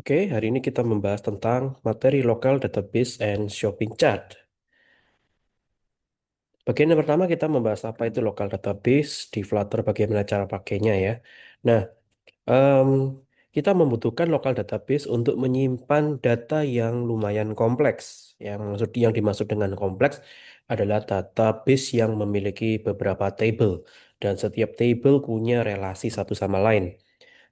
Oke, hari ini kita membahas tentang materi lokal database and shopping chart. Bagian yang pertama kita membahas apa itu local database, di Flutter bagaimana cara pakainya ya. Nah, em, kita membutuhkan local database untuk menyimpan data yang lumayan kompleks. Yang dimaksud dengan kompleks adalah database yang memiliki beberapa table dan setiap table punya relasi satu sama lain.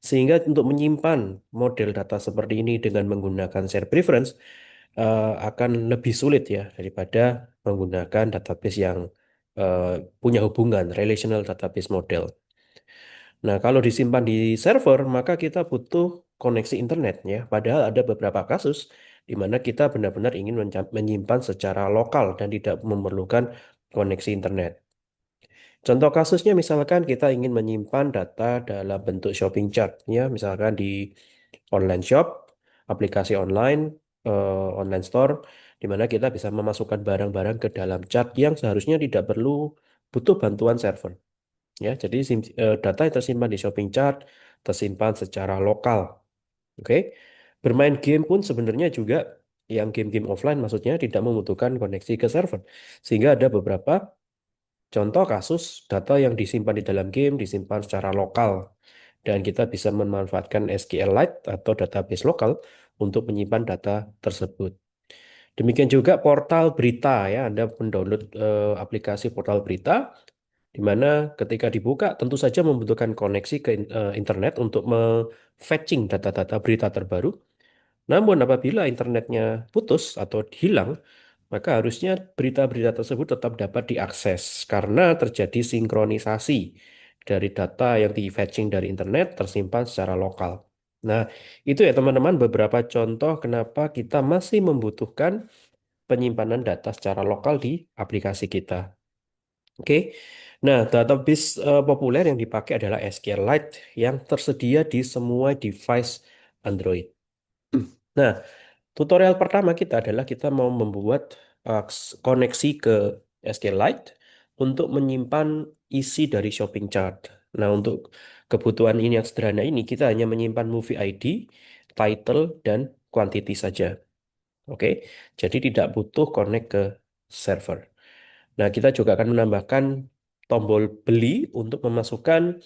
Sehingga untuk menyimpan model data seperti ini dengan menggunakan share preference akan lebih sulit ya daripada menggunakan database yang eh, punya hubungan relational database model. Nah, kalau disimpan di server, maka kita butuh koneksi internet ya. Padahal ada beberapa kasus di mana kita benar-benar ingin menyimpan secara lokal dan tidak memerlukan koneksi internet. Contoh kasusnya misalkan kita ingin menyimpan data dalam bentuk shopping chart ya, misalkan di online shop, aplikasi online, online store, di mana kita bisa memasukkan barang-barang ke dalam chart yang seharusnya tidak perlu butuh bantuan server. Ya, jadi data yang tersimpan di shopping chart tersimpan secara lokal. Oke, bermain game pun sebenarnya juga yang game-game offline maksudnya tidak membutuhkan koneksi ke server, sehingga ada beberapa contoh kasus data yang disimpan di dalam game disimpan secara lokal dan kita bisa memanfaatkan SQLite atau database lokal untuk menyimpan data tersebut. Demikian juga portal berita ya, Anda mendownload aplikasi portal berita di mana ketika dibuka tentu saja membutuhkan koneksi ke internet untuk fetching data-data berita terbaru. Namun apabila internetnya putus atau hilang, maka harusnya berita-berita tersebut tetap dapat diakses karena terjadi sinkronisasi dari data yang di-fetching dari internet tersimpan secara lokal. Nah, itu ya teman-teman beberapa contoh kenapa kita masih membutuhkan penyimpanan data secara lokal di aplikasi kita. Oke. Nah, database populer yang dipakai adalah SQLite yang tersedia di semua device Android. Nah, tutorial pertama kita adalah kita mau membuat koneksi ke SQLite untuk menyimpan isi dari shopping chart. Nah, untuk kebutuhan ini yang sederhana ini, kita hanya menyimpan movie ID, title, dan quantity saja. Oke, jadi tidak butuh connect ke server. Nah, kita juga akan menambahkan tombol beli untuk memasukkan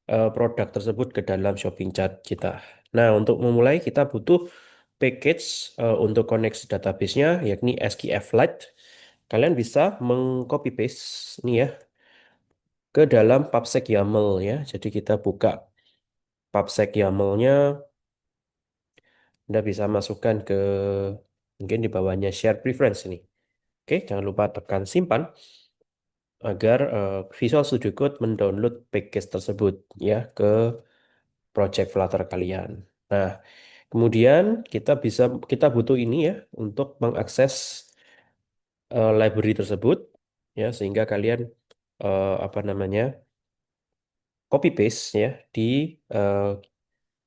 produk tersebut ke dalam shopping chart kita. Nah, untuk memulai kita butuh package untuk koneksi database-nya yakni SQLite. Kalian bisa mengcopy paste nih ya ke dalam PubSec YAML ya. Jadi kita buka PubSec YAML-nya, Anda bisa masukkan ke mungkin di bawahnya share preference ini. Oke, jangan lupa tekan simpan agar Visual Studio Code mendownload package tersebut ya ke project Flutter kalian. Nah, kemudian kita butuh ini ya untuk mengakses library tersebut ya sehingga kalian apa namanya copy paste ya di eh,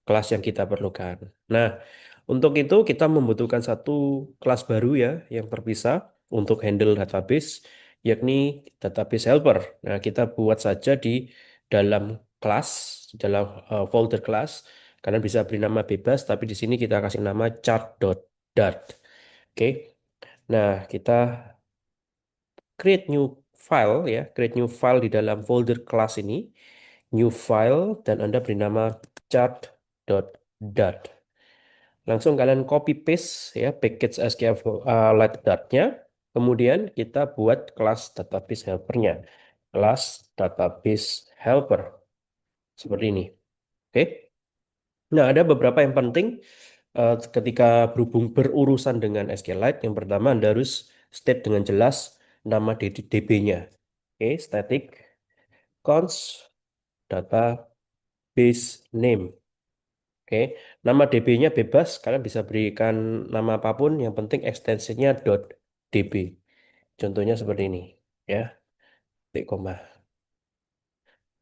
kelas yang kita perlukan. Nah, untuk itu kita membutuhkan satu kelas baru ya yang terpisah untuk handle database yakni database helper. Nah, kita buat saja di dalam kelas, di dalam folder kelas. Kalian bisa beri nama bebas, tapi di sini kita kasih nama chart.dart. Oke. Nah, kita create new file ya, create new file di dalam folder kelas ini, new file dan Anda beri nama chart.dart. Langsung kalian copy paste ya package SQLite Dart-nya. Kemudian kita buat kelas database helper-nya. Kelas database helper seperti ini. Oke. Nah, ada beberapa yang penting ketika berhubung berurusan dengan SQLite. Yang pertama Anda harus state dengan jelas nama DB-nya. Oke, static const database name. Oke, nama DB-nya bebas, kalian bisa berikan nama apapun, yang penting ekstensinya .db. Contohnya seperti ini, ya, titik koma.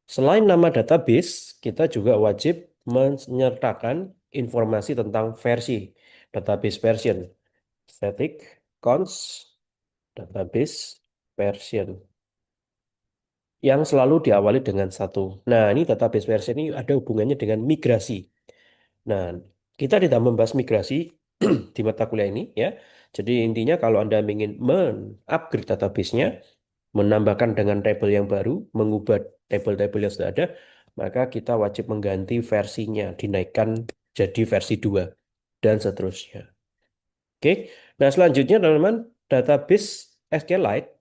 Selain nama database, kita juga wajib menyertakan informasi tentang versi, database version, static const database version, yang selalu diawali dengan satu. Nah, ini database version ini ada hubungannya dengan migrasi. Nah, Kita tidak membahas migrasi di mata kuliah ini ya. Jadi intinya kalau Anda ingin men-upgrade database-nya, menambahkan dengan tabel yang baru, mengubah tabel-tabel yang sudah ada, maka kita wajib mengganti versinya, dinaikkan jadi versi 2 dan seterusnya. Oke. Nah, selanjutnya teman-teman, database SQLite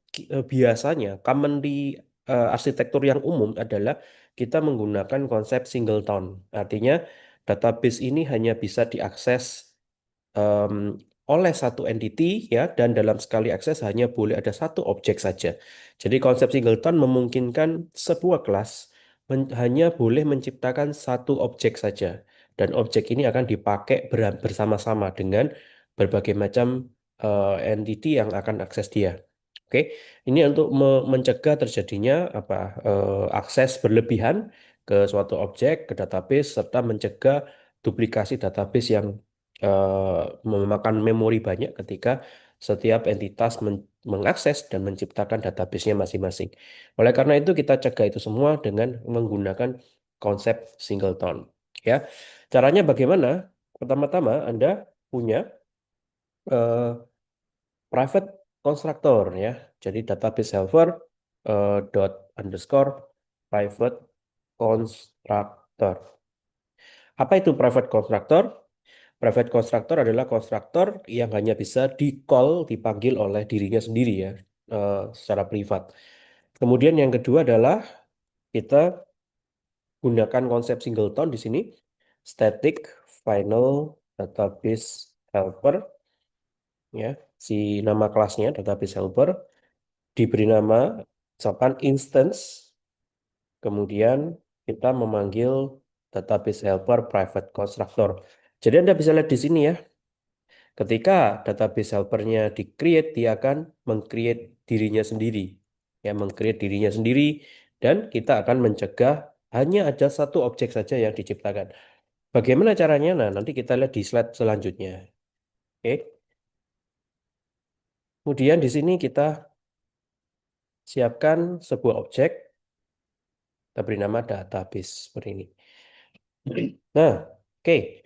biasanya commonly arsitektur yang umum adalah kita menggunakan konsep singleton. Artinya database ini hanya bisa diakses em, oleh satu entity ya, dan dalam sekali akses hanya boleh ada satu objek saja. Jadi konsep singleton memungkinkan sebuah kelas hanya boleh menciptakan satu objek saja, dan objek ini akan dipakai bersama-sama dengan berbagai macam entity yang akan akses dia. Oke, ini untuk mencegah terjadinya akses berlebihan ke suatu objek, ke database, serta mencegah duplikasi database yang memakan memori banyak ketika setiap entitas mengakses dan menciptakan database-nya masing-masing. Oleh karena itu kita cegah itu semua dengan menggunakan konsep singleton. Ya, caranya bagaimana? Pertama-tama Anda punya eh, private constructor ya. Jadi database helper dot underscore private constructor. Apa itu private constructor? Private constructor adalah konstruktor yang hanya bisa di-call, dipanggil oleh dirinya sendiri ya, secara privat. Kemudian yang kedua adalah kita gunakan konsep singleton di sini, static final database helper, ya, si nama kelasnya database helper, diberi nama misalkan instance, kemudian kita memanggil database helper private constructor. Jadi Anda bisa lihat di sini ya, ketika database helpernya di-create, dia akan meng-create dirinya sendiri. Ya, meng-create dirinya sendiri, dan kita akan mencegah hanya ada satu objek saja yang diciptakan. Bagaimana caranya? Nah, nanti kita lihat di slide selanjutnya. Oke. Kemudian di sini kita siapkan sebuah objek, kita beri nama database seperti ini. Nah, oke.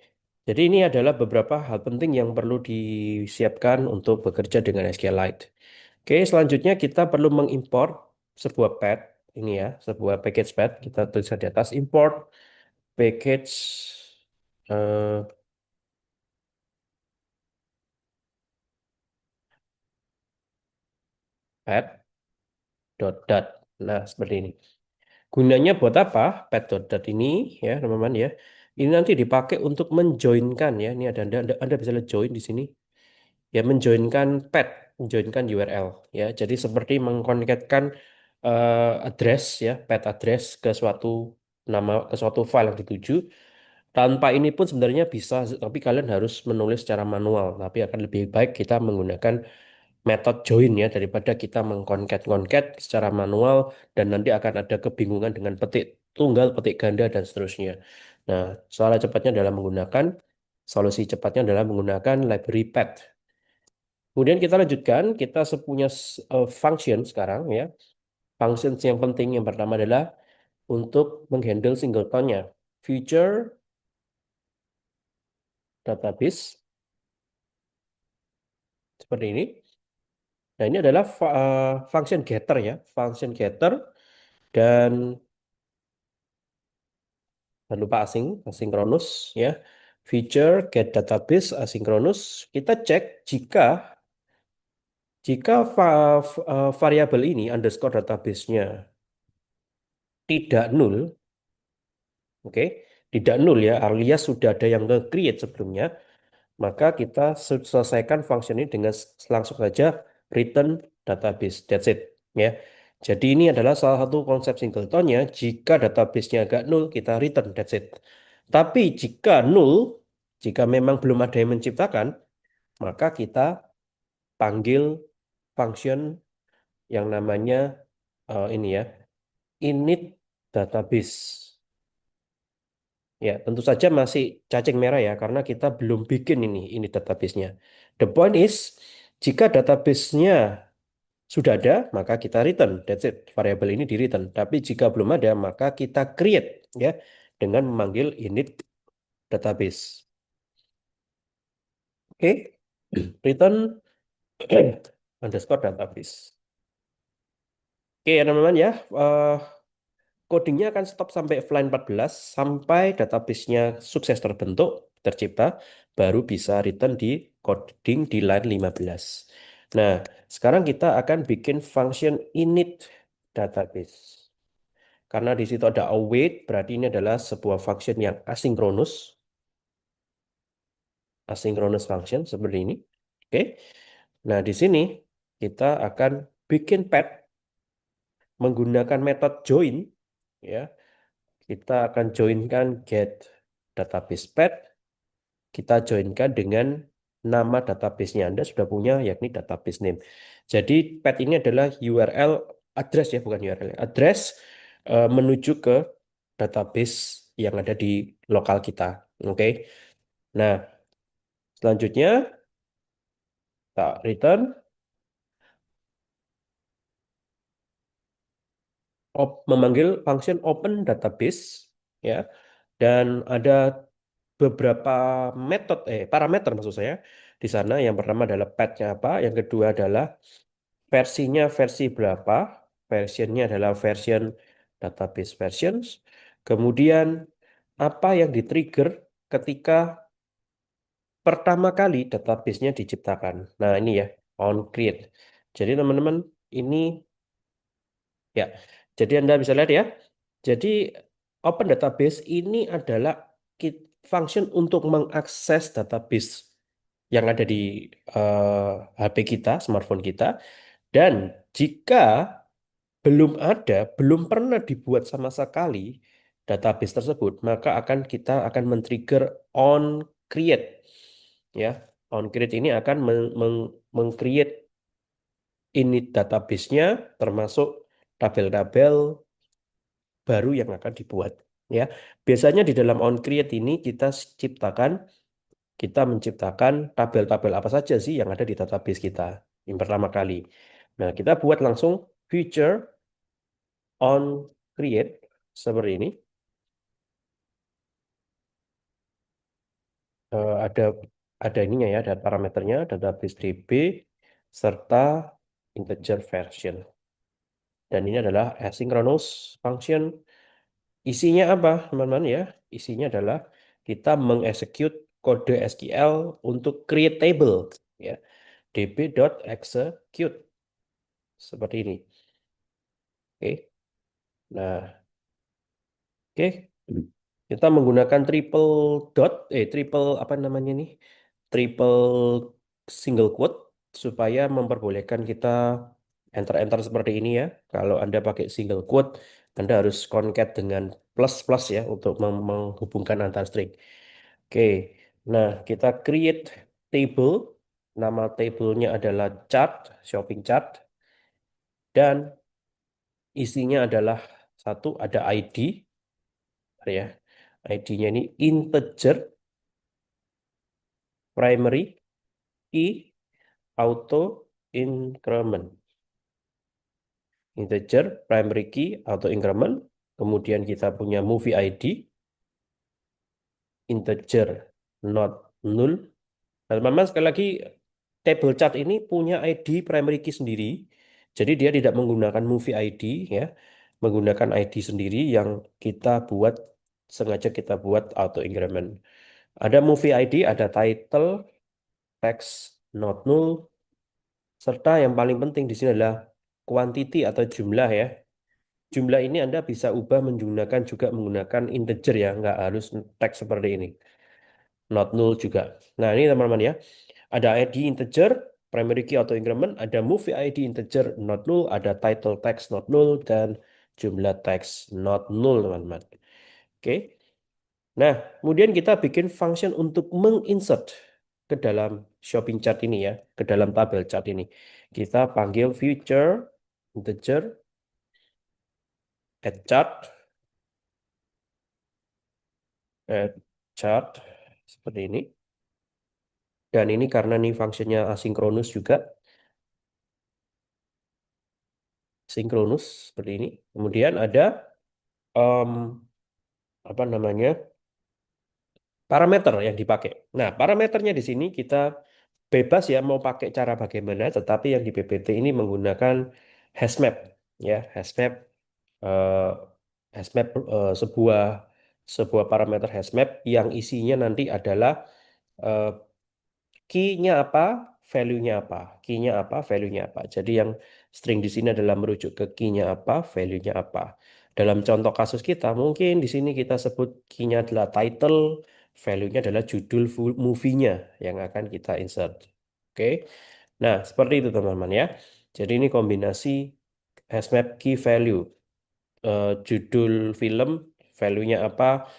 Jadi ini adalah beberapa hal penting yang perlu disiapkan untuk bekerja dengan SQLite. Oke, selanjutnya kita perlu mengimport sebuah path ini ya, sebuah package path. Kita tulis di atas import package eh, path dot dot. Nah, seperti ini. Gunanya buat apa? Path dot dot ini ya, teman-teman ya. Ini nanti dipakai untuk menjoinkan ya. Ini ada Anda bisa lihat join di sini. Ya, menjoinkan path, menjoinkan URL ya. Jadi seperti mengkonekkan address ya, path address ke suatu nama, ke suatu file yang dituju. Tanpa ini pun sebenarnya bisa, tapi kalian harus menulis secara manual. Tapi akan lebih baik kita menggunakan metode join ya, daripada kita mengkonket-konket secara manual dan nanti akan ada kebingungan dengan petik tunggal, petik ganda dan seterusnya. Nah, cara cepatnya adalah menggunakan solusi cepatnya adalah menggunakan library path. Kemudian kita lanjutkan, kita punya function sekarang ya. Function yang penting yang pertama adalah untuk menghandle singletonnya. Future database seperti ini. Nah, ini adalah function getter ya, function getter, dan jangan lupa asinkronus ya. Feature get database asinkronus. Kita cek jika variabel ini underscore database-nya tidak null, oke, tidak null ya, alias sudah ada yang nge-create sebelumnya, maka kita selesaikan function ini dengan langsung saja return database. That's it. Ya. Jadi ini adalah salah satu konsep singletonnya. Jika database-nya agak null, kita return. That's it. Tapi jika null, jika memang belum ada yang menciptakan, maka kita panggil function yang namanya ini ya, init database. Ya, tentu saja masih cacing merah ya, karena kita belum bikin ini database-nya. The point is, jika database-nya sudah ada, maka kita return. That's it. Variabel ini di return. Tapi jika belum ada, maka kita create ya dengan memanggil init database. Oke, return underscore database. Oke, ya teman-teman ya, codingnya akan stop sampai line 14 sampai database-nya sukses terbentuk, tercipta, baru bisa return di coding di line 15. Nah, sekarang kita akan bikin function init database. Karena di situ ada await, berarti ini adalah sebuah function yang asinkronus, asynchronous function seperti ini. Oke. Nah, di sini kita akan bikin pet menggunakan metode join ya. Kita akan joinkan get database pet, kita joinkan dengan nama database-nya Anda sudah punya yakni database name. Jadi pet ini adalah URL address ya, bukan URL, address menuju ke database yang ada di lokal kita. Oke. Nah, selanjutnya kita return memanggil function open database ya, dan ada beberapa parameter maksud saya di sana. Yang pertama adalah path-nya apa, yang kedua adalah versinya versi berapa, versionnya adalah version database versions, kemudian apa yang di-trigger ketika pertama kali database-nya diciptakan. Nah, ini ya, on create. Jadi teman-teman, ini ya, jadi Anda bisa lihat ya. Jadi Open Database ini adalah function untuk mengakses database yang ada di HP kita, smartphone kita. Dan jika belum pernah dibuat sama sekali database tersebut, maka kita akan men-trigger on create. Ya, on create ini akan meng-create init database-nya termasuk tabel-tabel baru yang akan dibuat ya. Biasanya di dalam onCreate ini kita menciptakan tabel-tabel apa saja sih yang ada di database kita yang pertama kali. Nah, kita buat langsung feature onCreate seperti ini. Ada ininya ya, ada parameternya, database DB serta integer version. Dan ini adalah asynchronous function. Isinya apa, teman-teman ya? Isinya adalah kita mengeksekut kode SQL untuk create table ya. db.execute seperti ini. Oke. Nah, oke. Kita menggunakan triple apa namanya nih? Triple single quote supaya memperbolehkan kita enter-enter seperti ini ya. Kalau Anda pakai single quote, Anda harus concat dengan plus-plus ya untuk menghubungkan antar string. Oke, nah kita create table, nama tablenya adalah chart, shopping chart, dan isinya adalah satu ada ID ya, ID-nya ini integer, primary, key, auto, increment. Integer, primary key, auto increment. Kemudian kita punya movie ID, integer, not null. Nah, teman-teman sekali lagi table chart ini punya ID primary key sendiri. Jadi dia tidak menggunakan movie ID ya, menggunakan ID sendiri yang kita buat sengaja kita buat auto increment. Ada movie ID, ada title, text, not null, serta yang paling penting di sini adalah quantity atau jumlah ya. Jumlah ini Anda bisa ubah menggunakan integer ya, nggak harus teks seperti ini. Not null juga. Nah, ini teman-teman ya. Ada ID integer, primary key auto increment, ada movie ID integer not null, ada title text not null, dan jumlah teks not null, teman-teman. Oke. Nah, kemudian kita bikin function untuk menginsert ke dalam shopping chart ini ya, ke dalam tabel chart ini. Kita panggil future integer add chart, add chart seperti ini. Dan ini karena nih fungsinya asinkronus juga, sinkronus seperti ini. Kemudian ada em, apa namanya? parameter yang dipakai. Nah, parameternya di sini kita bebas ya mau pakai cara bagaimana, tetapi yang di PPT ini menggunakan hashmap ya, eh, hashmap sebuah sebuah parameter hashmap yang isinya nanti adalah eh, key-nya apa, value-nya apa, key-nya apa, value-nya apa. Jadi yang string di sini adalah merujuk ke key-nya apa, value-nya apa. Dalam contoh kasus kita, mungkin di sini kita sebut key-nya adalah title, value-nya adalah judul movie-nya yang akan kita insert. Oke. Nah, seperti itu teman-teman ya. Jadi ini kombinasi hashmap key value. Judul film, value-nya apa,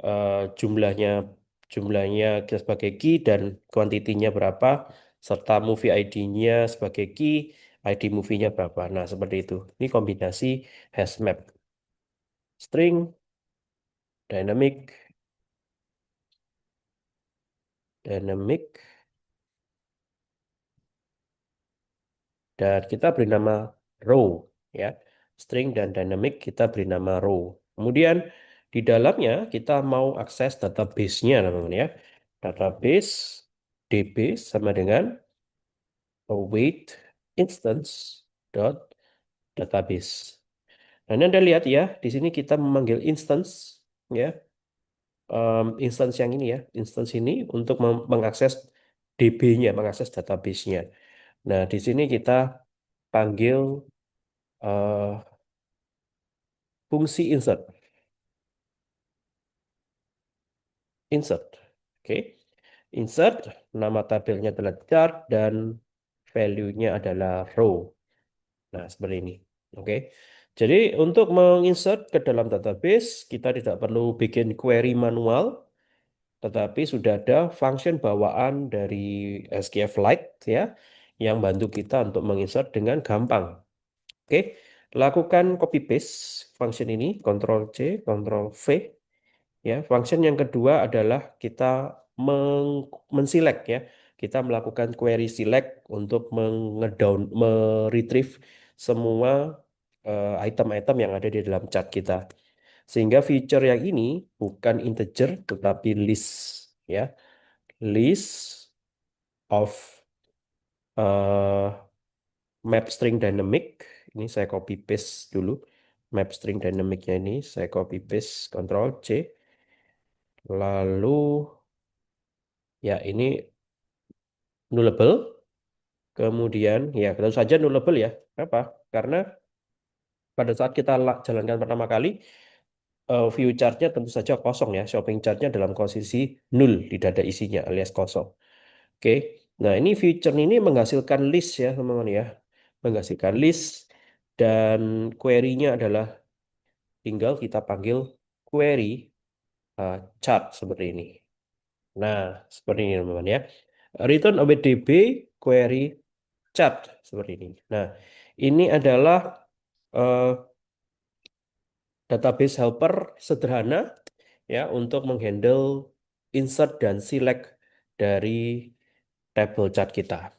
eh, jumlahnya jumlahnya kita sebagai key dan kuantitinya berapa, serta movie ID-nya sebagai key, ID movie-nya berapa. Nah, seperti itu. Ini kombinasi hashmap, string, dynamic, dynamic, dan kita beri nama row ya. String dan dynamic kita beri nama row. Kemudian di dalamnya kita mau akses database-nya teman-teman ya. Database DB sama dengan await instance dot database. Nah, ini Anda lihat ya, di sini kita memanggil instance ya, instance yang ini ya, instance ini untuk mengakses DB-nya, mengakses database-nya. Nah, di sini kita panggil eh, fungsi insert. Insert. Oke. Insert, nama tabelnya adalah chart dan value-nya adalah row. Nah, seperti ini. Oke. Jadi untuk menginsert ke dalam database, kita tidak perlu bikin query manual, tetapi sudah ada function bawaan dari SQLite ya, yang bantu kita untuk menginsert dengan gampang. Oke. Lakukan copy paste function ini, Ctrl C, Ctrl V. Ya, function yang kedua adalah kita menselect ya. Kita melakukan query select untuk mengedown, meretrieve semua item-item yang ada di dalam chart kita. Sehingga feature yang ini bukan integer tetapi list ya. List of map string dynamic. Ini saya copy paste dulu. Map string dynamicnya ini saya copy paste Ctrl C. Lalu ya ini nullable. Kemudian ya tentu saja nullable ya. Kenapa? Karena pada saat kita jalankan pertama kali, view chartnya tentu saja kosong ya. Shopping chartnya dalam posisi nol, tidak ada isinya alias kosong. Oke. Nah ini feature ini menghasilkan list ya teman-teman ya. Menghasilkan list dan query-nya adalah tinggal kita panggil query chart seperti ini. Nah seperti ini teman-teman ya. Return OBDB query chat seperti ini. Nah, ini adalah eh, database helper sederhana ya untuk menghandle insert dan select dari table chat kita.